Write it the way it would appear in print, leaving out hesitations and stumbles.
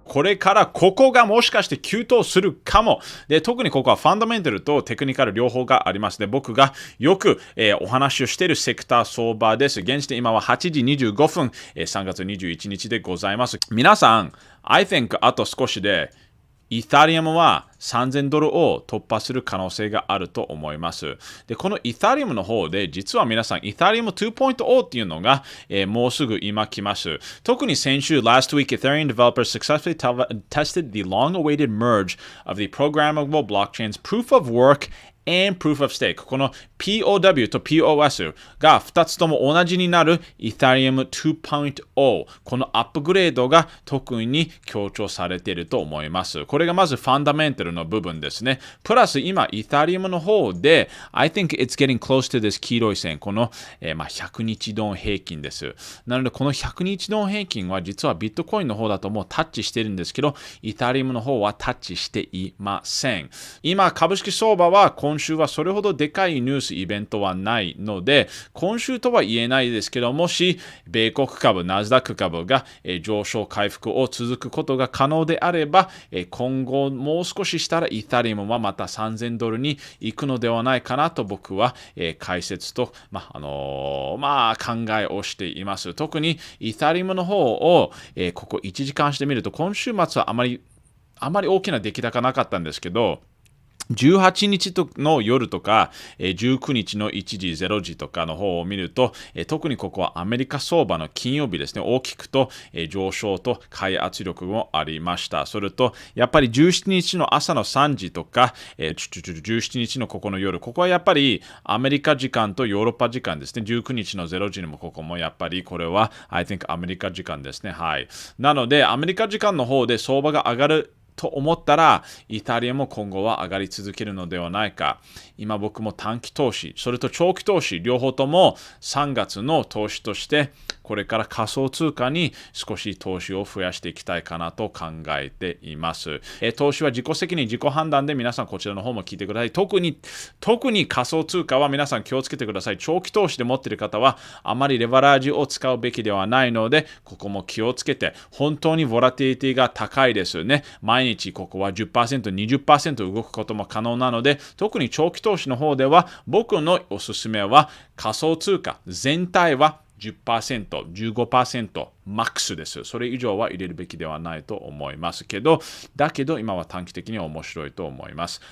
これからここがもしかして急騰するかも。で、特にここはファンダメンタルとテクニカル両方があります。で、僕がよく、お話をしているセクター相場です。現時点今は8時25分、3月21日でございます。皆さん、I think あと少しで、イーサリアムは$3000を突破する可能性があると思います。で、このイーサリアムの方で、実は皆さん、イーサリアム2.0っていうのが、もうすぐ今来ます。特に先週、last week, Ethereum developers successfully tested the long-awaited merge of the programmable blockchain's proof of work and proof of stake この POW と POS が2つとも同じになる Ethereum 2.0このアップグレードが特に強調されていると思います。これがまずファンダメンタルの部分ですね。プラス今 Ethereum の方で I think it's getting close to this 黄色い線この、100日ドン平均です。なのでこの100日ドン平均は実はビットコインの方だともうタッチしてるんですけど Ethereum の方はタッチしていません。今株式相場は今週はそれほどでかいニュースイベントはないので今週とは言えないですけどもし米国株ナスダック株が上昇回復を続くことが可能であれば今後もう少ししたらイーサリアムはまた$3000に行くのではないかなと僕は解説と考えをしています。特にイーサリアムの方をここ1時間してみると今週末はあまり大きな出来高なかったんですけど18日の夜とか19日の1時0時とかの方を見ると特にここはアメリカ相場の金曜日ですね大きくと上昇と買い圧力もありました。それとやっぱり17日の朝の3時とか17日のここの夜ここはやっぱりアメリカ時間とヨーロッパ時間ですね19日の0時にもここもやっぱりこれは I think アメリカ時間ですね。はいなのでアメリカ時間の方で相場が上がると思ったらイタリアも今後は上がり続けるのではないか。今僕も短期投資それと長期投資両方とも3月の投資としてこれから仮想通貨に少し投資を増やしていきたいかなと考えています。投資は自己責任自己判断で皆さんこちらの方も聞いてください。特に仮想通貨は皆さん気をつけてください。長期投資で持っている方はあまりレバラージを使うべきではないのでここも気をつけて本当にボラティリティが高いですね。毎日ここは 10%、20% 動くことも可能なので特に長期投資の方では僕のおすすめは仮想通貨全体は10%、15% マックスです。それ以上は入れるべきではないと思いますけど、だけど今は短期的には面白いと思います。